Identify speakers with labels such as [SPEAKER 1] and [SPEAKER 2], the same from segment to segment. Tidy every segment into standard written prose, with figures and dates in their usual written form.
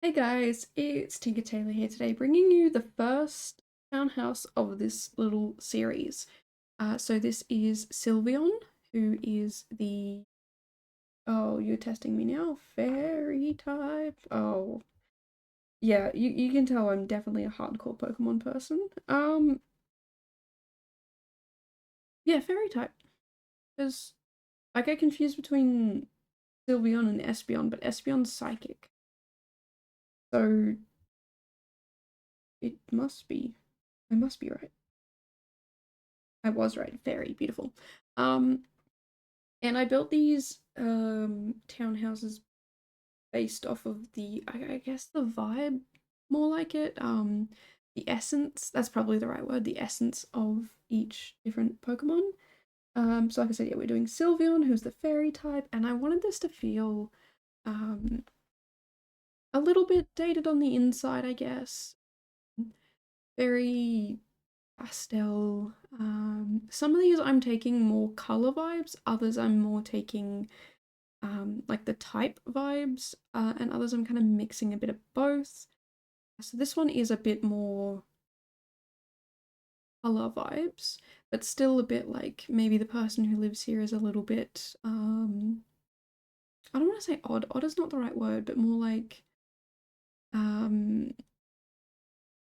[SPEAKER 1] Hey guys, it's Tinker Tailor here today, bringing you the first townhouse of this little series. So this is Sylveon, who is the you're testing me now, fairy type. Oh, yeah, you can tell I'm definitely a hardcore Pokemon person. Yeah, fairy type. Because I get confused between Sylveon and Espeon, but Espeon's psychic, so it must be. I must be right. I was right. Very beautiful. Um, and I built these townhouses based off of I guess the vibe, more like it. The essence. That's probably the right word. The essence of each different Pokemon. So like I said, yeah, we're doing Sylveon, who's the fairy type, and I wanted this to feel um a little bit dated on the inside, I guess. Very pastel. Some of these I'm taking more color vibes, others I'm more taking like the type vibes, and others I'm kind of mixing a bit of both. So this one is a bit more color vibes, but still a bit like maybe the person who lives here is a little bit I don't want to say odd. Odd is not the right word, but more like um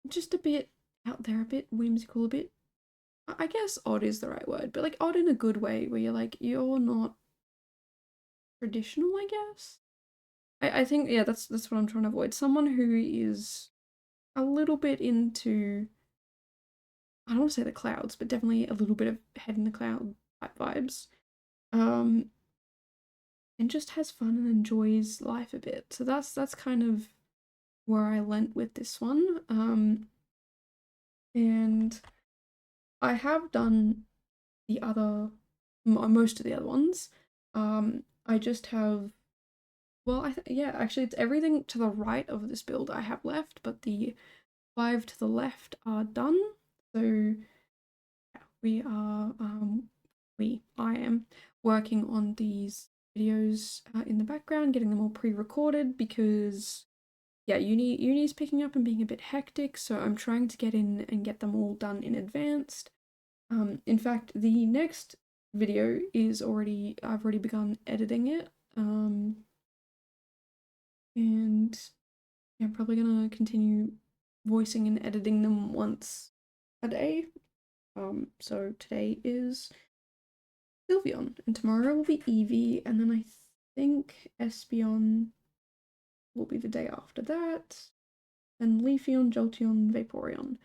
[SPEAKER 1] just a bit out there, a bit whimsical, a bit I guess odd is the right word, but like odd in a good way where you're like you're not traditional, I guess. I think yeah, that's what I'm trying to avoid. Someone who is a little bit into I don't want to say the clouds, but definitely a little bit of head in the cloud type vibes. Um, and just has fun and enjoys life a bit. So that's kind of where I went with this one. And I have done the other most of the other ones. I just have well, yeah, actually it's everything to the right of this build I have left, but the five to the left are done. So we are I am working on these videos in the background, getting them all pre-recorded because yeah, uni's picking up and being a bit hectic, so I'm trying to get in and get them all done in advance. In fact, the next video is I've already begun editing it. And yeah, I'm probably gonna continue voicing and editing them once a day. So today is Sylveon, and tomorrow will be Eevee, and then I think Espeon will be the day after that, then Leafeon, Jolteon, Vaporeon.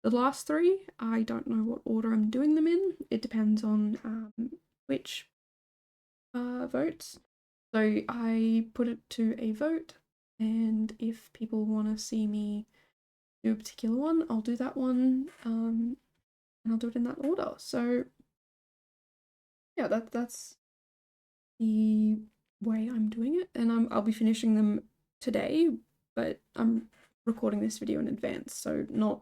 [SPEAKER 1] The last three, I don't know what order I'm doing them in. It depends on which votes. So I put it to a vote, and if people want to see me do a particular one, I'll do that one, and I'll do it in that order. So yeah, that's the way I'm doing it, and I'll be finishing them today, but I'm recording this video in advance, so not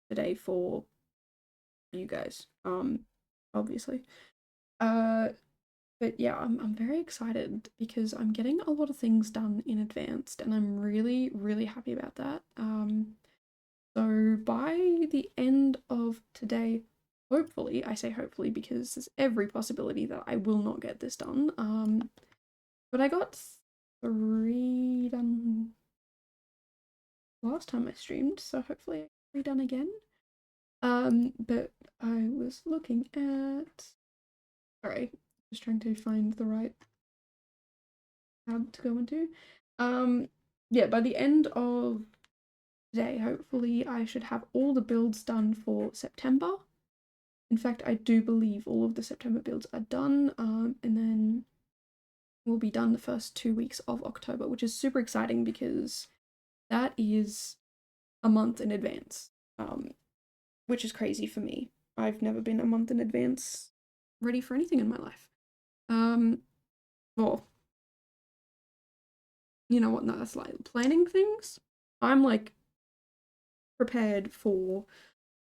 [SPEAKER 1] today for you guys, obviously. Uh, but yeah, I'm very excited because I'm getting a lot of things done in advance, and I'm really, really happy about that. So by the end of today, hopefully, I say hopefully because there's every possibility that I will not get this done. But I got three done last time I streamed, so hopefully I get three done again. But I was looking at. Sorry, just trying to find the right tab to go into. Um, yeah, by the end of today, hopefully I should have all the builds done for September. In fact, I do believe all of the September builds are done, and then we'll be done the first 2 weeks of October, which is super exciting because that is a month in advance, which is crazy for me. I've never been a month in advance ready for anything in my life. Um, well, you know what? No, that's like planning things. I'm like prepared for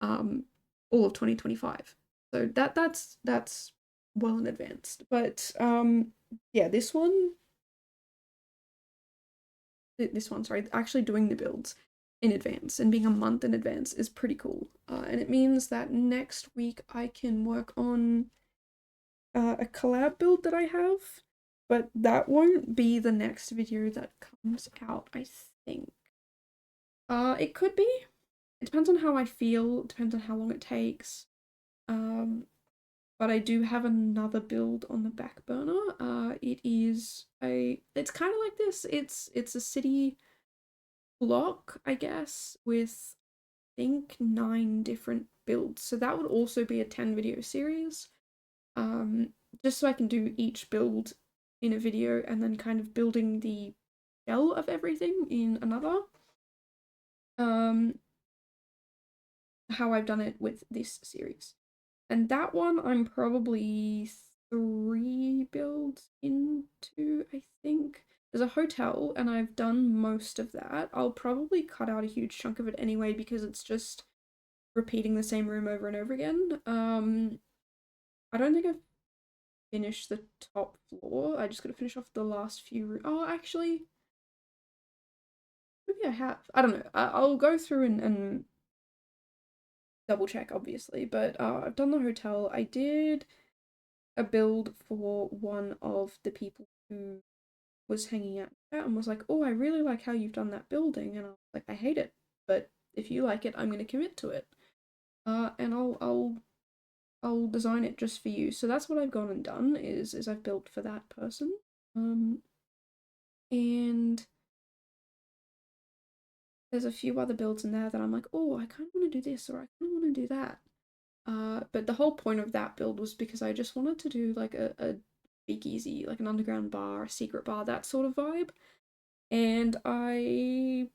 [SPEAKER 1] um all of 2025, so that's well in advance. But yeah, this one this one, sorry, actually doing the builds in advance and being a month in advance is pretty cool. And it means that next week I can work on a collab build that I have, but that won't be the next video that comes out, I think. It could be. It depends on how I feel, it depends on how long it takes. But I do have another build on the back burner. It's kind of like this. It's a city block, I guess, with I think 9 different builds. So that would also be a 10 video series. Just so I can do each build in a video and then kind of building the shell of everything in another. How I've done it with this series. And that one I'm probably 3 builds into, I think. There's a hotel and I've done most of that. I'll probably cut out a huge chunk of it anyway because it's just repeating the same room over and over again. I don't think I've finished the top floor. I just gotta finish off the last few oh, actually, maybe I have. I don't know. I'll go through and double check, obviously, but I've done the hotel. I did a build for one of the people who was hanging out and was like, oh, I really like how you've done that building, and I was like, I hate it, but if you like it, I'm gonna commit to it. And I'll design it just for you. So that's what I've gone and done is I've built for that person. And there's a few other builds in there that I'm like, oh, I kind of want to do this or I kind of want to do that. But the whole point of that build was because I just wanted to do like a speakeasy, like an underground bar, a secret bar, that sort of vibe. And I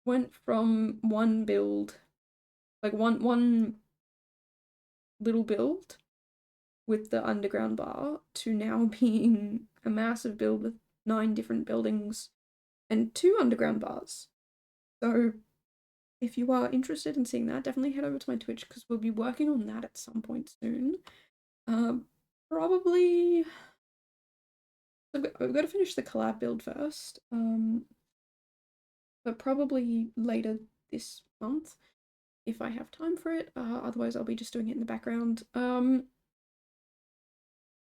[SPEAKER 1] went from one build, like one little build with the underground bar to now being a massive build with 9 different buildings and 2 underground bars. So if you are interested in seeing that, definitely head over to my Twitch because we'll be working on that at some point soon. Probably I've got to finish the collab build first. But probably later this month if I have time for it. Otherwise I'll be just doing it in the background. But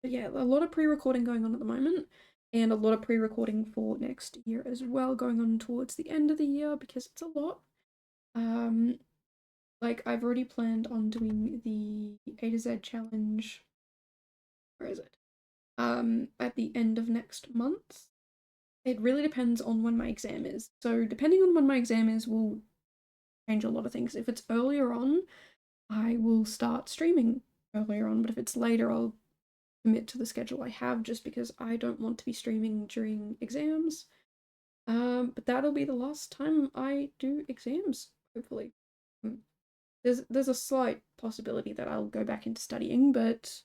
[SPEAKER 1] yeah, a lot of pre-recording going on at the moment, and a lot of pre-recording for next year as well, going on towards the end of the year because it's a lot. Like I've already planned on doing the A to Z challenge. Where is it? At the end of next month. It really depends on when my exam is. So depending on when my exam is will change a lot of things. If it's earlier on, I will start streaming earlier on, but if it's later, I'll commit to the schedule I have just because I don't want to be streaming during exams. But that'll be the last time I do exams, hopefully. There's a slight possibility that I'll go back into studying, but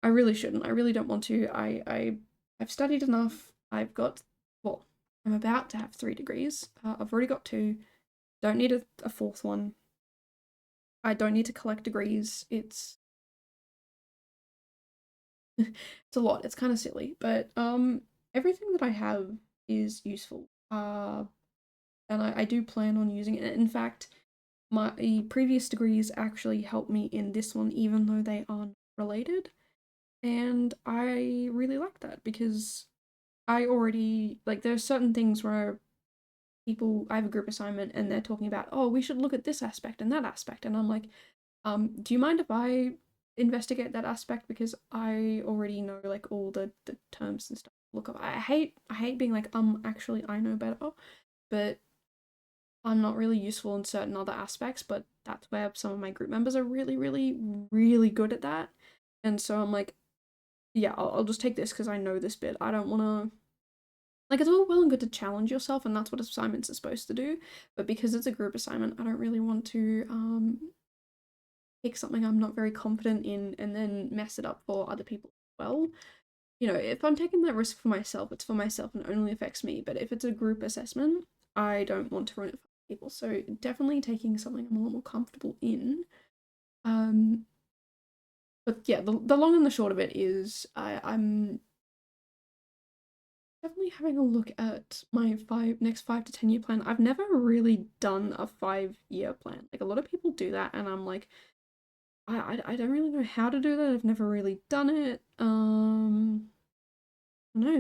[SPEAKER 1] I really shouldn't. I really don't want to. I've studied enough. I've got, well, I'm about to have 3 degrees. I've already got 2. Don't need a 4th one. I don't need to collect degrees. It's it's a lot. It's kind of silly, but everything that I have is useful. And I do plan on using it. In fact, my previous degrees actually helped me in this one, even though they aren't related. And I really like that because I already, like, there's certain things where I have a group assignment and they're talking about, oh, we should look at this aspect and that aspect. And I'm like, do you mind if I investigate that aspect because I already know like all the terms and stuff. Look up. I hate being like, actually I know better, but I'm not really useful in certain other aspects, but that's where some of my group members are really, really, really good at that. And so I'm like, yeah, I'll just take this because I know this bit. I don't want to, like, it's all well and good to challenge yourself, and that's what assignments are supposed to do, but because it's a group assignment, I don't really want to pick something I'm not very confident in and then mess it up for other people as well. You know, if I'm taking that risk for myself, it's for myself and only affects me. But if it's a group assessment, I don't want to ruin it for people. So definitely taking something I'm a little more comfortable in. But yeah, the long and the short of it is I'm definitely having a look at my next 5 to 10 year plan. I've never really done a 5 year plan. Like a lot of people do that, and I'm like, I don't really know how to do that. I've never really done it. No,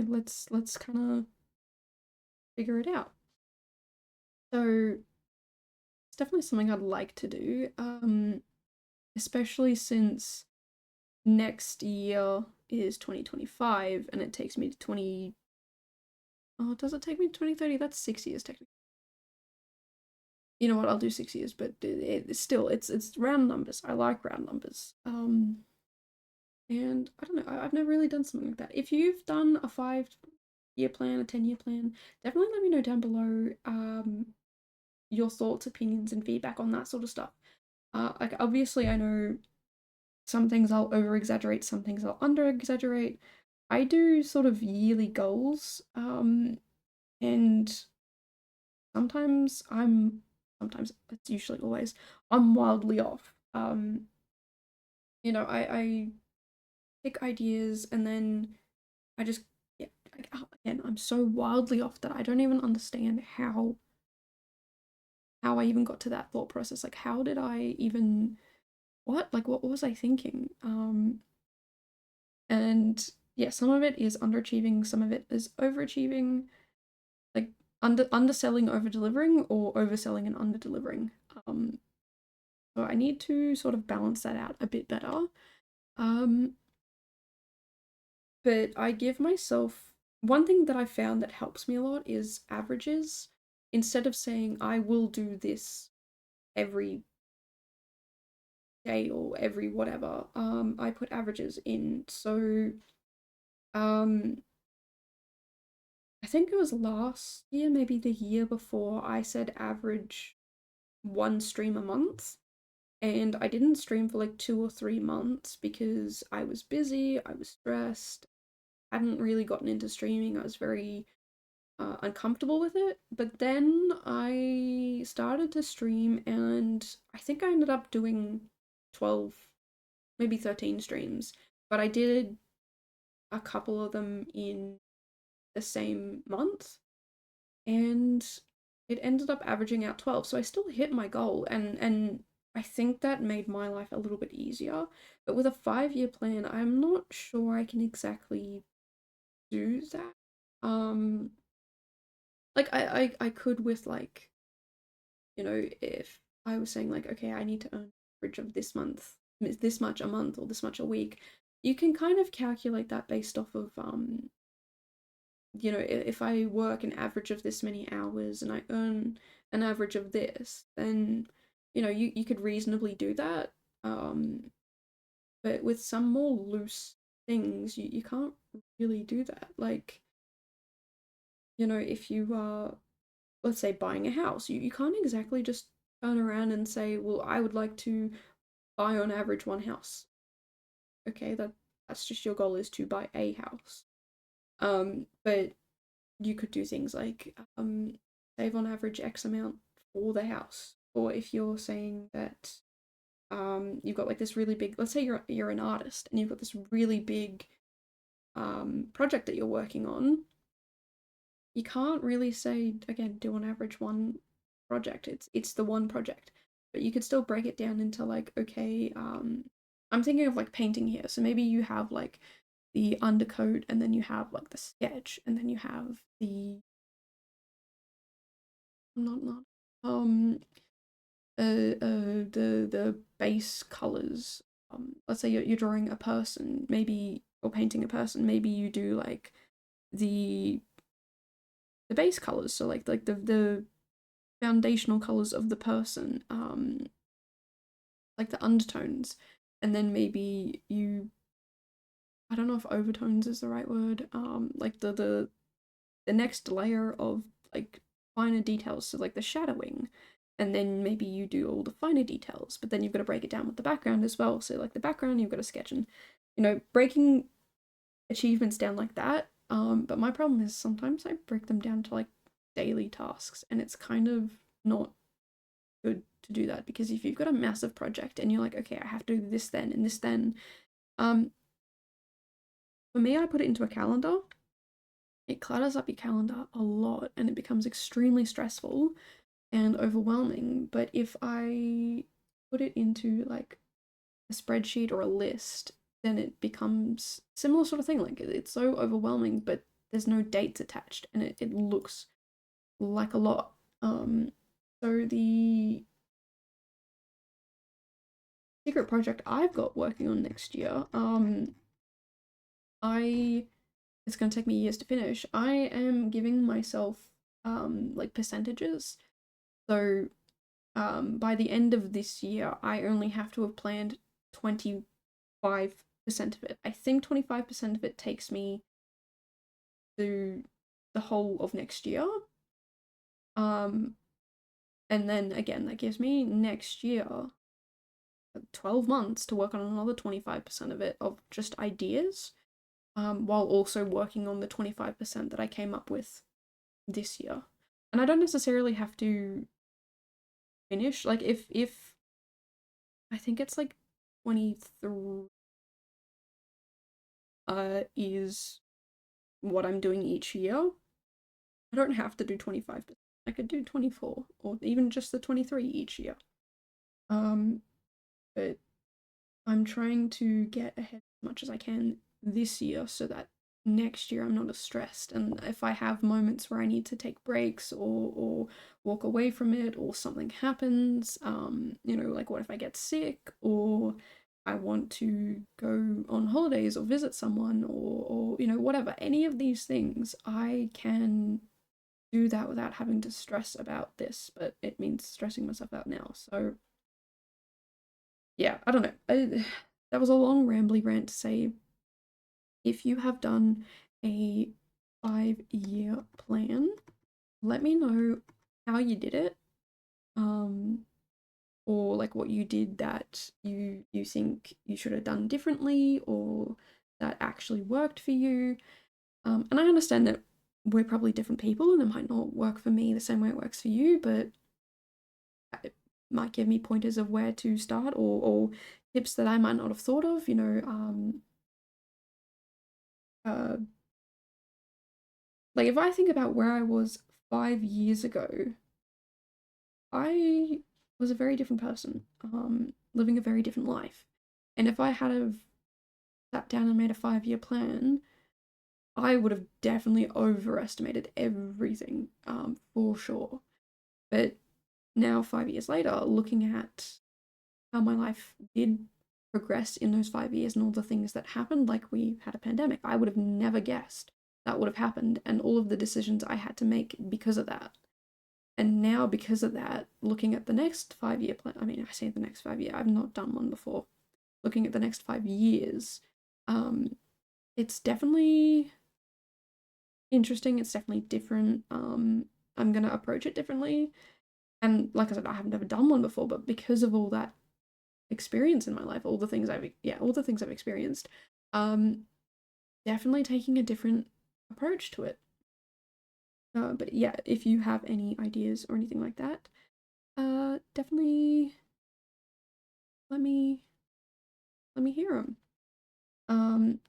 [SPEAKER 1] let's kind of figure it out. So it's definitely something I'd like to do. Especially since next year is 2025 and it takes me to 20. Oh, does it take me to 2030? That's 6 years technically. You know what? I'll do 6 years, but it's still it's round numbers. I like round numbers. And I don't know. I've never really done something like that. If you've done a 5 year plan, a 10 year plan, definitely let me know down below. Your thoughts, opinions, and feedback on that sort of stuff. Like obviously, I know some things I'll over exaggerate, some things I'll under exaggerate. I do sort of yearly goals, and sometimes sometimes it's usually always I'm wildly off. I pick ideas and then I just yeah, again, I'm so wildly off that I don't even understand how I even got to that thought process. Like, how did I even what was I thinking? And yeah, some of it is underachieving, some of it is overachieving, like underselling, over delivering, or overselling and under delivering. So I need to sort of balance that out a bit better. Um, but I give myself one thing that I found that helps me a lot is averages. Instead of saying I will do this every day or every whatever, I put averages in. So um I think it was last year, maybe the year before, I said average one stream a month. And I didn't stream for like 2 or 3 months because I was busy, I was stressed, hadn't really gotten into streaming. I was very uncomfortable with it. But then I started to stream, and I think I ended up doing 12, maybe 13 streams. But I did a couple of them in the same month, and it ended up averaging out 12. So I still hit my goal, and I think that made my life a little bit easier. But with a 5 year plan, I'm not sure I can exactly do that. Um like I could with like, if I was saying like, okay, I need to earn an average of this much a month or this much a week, you can kind of calculate that based off of if I work an average of this many hours and I earn an average of this, then you could reasonably do that. But with some more loose things, you can't really do that. Like, if you are, let's say, buying a house, you can't exactly just turn around and say, well, I would like to buy on average one house. Okay, that's just your goal, is to buy a house. But you could do things like save on average X amount for the house. Or if you're saying that you've got like this really big, let's say you're an artist and you've got this really big project that you're working on, you can't really say, again, do on average one project. It's the one project. But you could still break it down into like, okay, I'm thinking of like painting here. So maybe you have like the undercoat, and then you have like the sketch, and then you have the not um the base colors. Let's say you're drawing a person, maybe, or painting a person, maybe you do like the the base colors, so like the foundational colors of the person, like the undertones, and then maybe you, I don't know if overtones is the right word, like the next layer of like finer details, so like the shadowing, and then maybe you do all the finer details, but then you've got to break it down with the background as well. So like the background, you've got to sketch, and breaking achievements down like that. But my problem is sometimes I break them down to like daily tasks, and it's kind of not good to do that, because if you've got a massive project and you're like, okay, I have to do this then and this then, um, for me, I put it into a calendar, it clutters up your calendar a lot and it becomes extremely stressful and overwhelming. But if I put it into like a spreadsheet or a list, then it becomes similar sort of thing. Like it's so overwhelming, but there's no dates attached and it looks like a lot. So the secret project I've got working on next year, I it's gonna take me years to finish. I am giving myself like percentages. So by the end of this year, I only have to have planned 25% of it. I think 25% of it takes me through the whole of next year. Um, and then again, that gives me next year 12 months to work on another 25% of it of just ideas, while also working on the 25% that I came up with this year. And I don't necessarily have to finish, like if I think it's like 23 is what I'm doing each year. I don't have to do 25%. I could do 24 or even just the 23 each year. But I'm trying to get ahead as much as I can this year so that next year I'm not as stressed. And if I have moments where I need to take breaks or walk away from it or something happens, like what if I get sick or I want to go on holidays or visit someone or whatever, any of these things, I can do that without having to stress about this, but it means stressing myself out now. So yeah, I don't know. That was a long rambly rant to say if you have done a 5-year plan, let me know how you did it. Or like what you did that you think you should have done differently or that actually worked for you. And I understand that we're probably different people and it might not work for me the same way it works for you, but it might give me pointers of where to start or tips that I might not have thought of, uh, like if I think about where I was 5 years ago, I was a very different person, living a very different life. And if I had have sat down and made a 5-year plan, I would have definitely overestimated everything, for sure. But now, 5 years later, looking at how my life did progress in those 5 years and all the things that happened, like we had a pandemic, I would have never guessed that would have happened, and all of the decisions I had to make because of that. And now, because of that, looking at the next 5-year plan, I mean, I say the next 5 year, I've not done one before. Looking at the next 5 years, it's definitely interesting. It's definitely different. I'm gonna approach it differently. And like I said, I have never done one before, but because of all that experience in my life, all the things I've experienced, um, definitely taking a different approach to it. But yeah, if you have any ideas or anything like that, definitely let me hear them.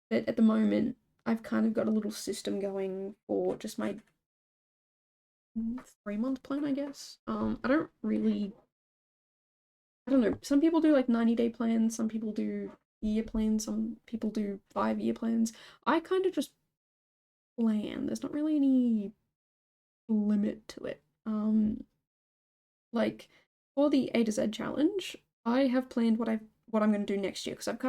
[SPEAKER 1] But at the moment, I've kind of got a little system going for just my 3-month plan, I guess. I don't know. Some people do like 90-day plans, some people do year plans, some people do 5-year plans. I kind of just plan. There's not really any limit to it. Like for the A to Z challenge, I have planned what I'm going to do next year because I've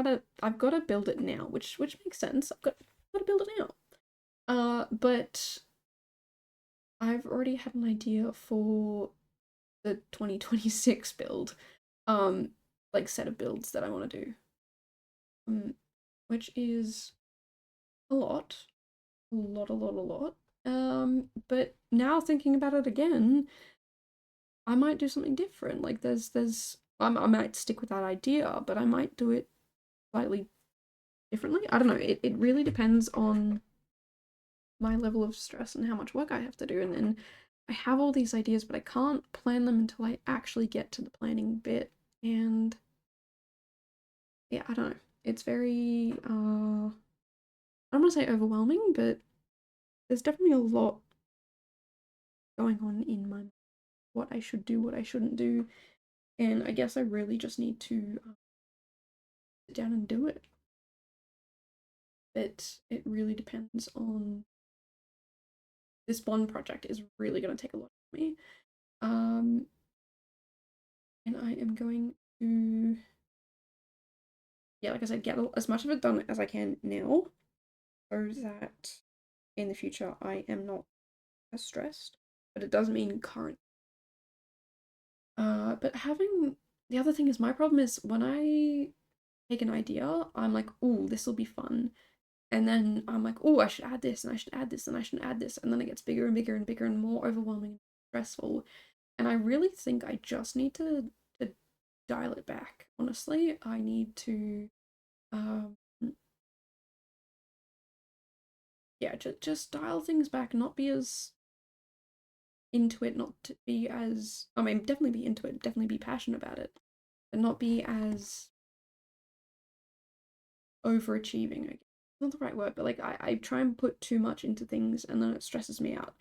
[SPEAKER 1] got to build it now, which makes sense. Got to build it now. But I've already had an idea for the 2026 build, like set of builds that I want to do, which is a lot, a lot. But now thinking about it again, I might do something different. Like I might stick with that idea, but I might do it slightly differently. I don't know. It really depends on my level of stress and how much work I have to do. And then I have all these ideas, but I can't plan them until I actually get to the planning bit. And yeah, I don't know. It's very I don't want to say overwhelming, but there's definitely a lot going on in my mind, what I should do, what I shouldn't do, and I guess I really just need to sit down and do it. But it really depends on this bond project is really going to take a lot of me. Um, and I am going to, yeah, like I said, get as much of it done as I can now so that in the future I am not as stressed. But it does mean current. But having the other thing is my problem is when I take an idea, I'm like, oh, this will be fun. And then I'm like, oh, I should add this and I should add this and I should add this. And then it gets bigger and bigger and bigger and more overwhelming and stressful. And I really think I just need to dial it back. Honestly, I need to, um, yeah, just dial things back, not be as into it, not to be as, I mean, definitely be into it, definitely be passionate about it, but not be as overachieving, I guess. Not the right word, but like I try and put too much into things and then it stresses me out.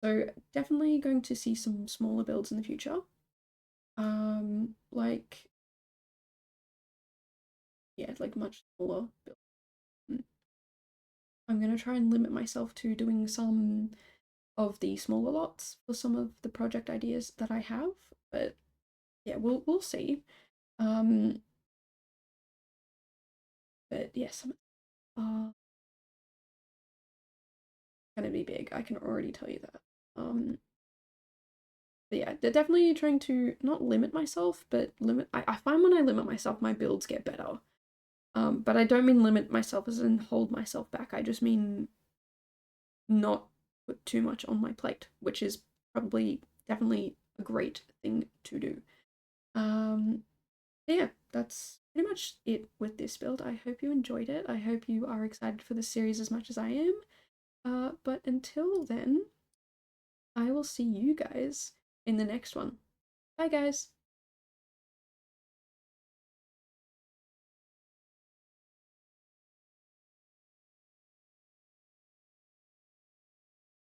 [SPEAKER 1] So definitely going to see some smaller builds in the future. Like yeah, like much smaller builds. I'm gonna try and limit myself to doing some of the smaller lots for some of the project ideas that I have, but yeah, we'll see. Um, but yeah, some are gonna be big. I can already tell you that. But yeah, they're definitely trying to not limit myself, but limit. I find when I limit myself, my builds get better. But I don't mean limit myself as in hold myself back. I just mean not put too much on my plate, which is probably definitely a great thing to do. Um, yeah, that's pretty much it with this build. I hope you enjoyed it. I hope you are excited for the series as much as I am. But until then, I will see you guys in the next one. Bye, guys.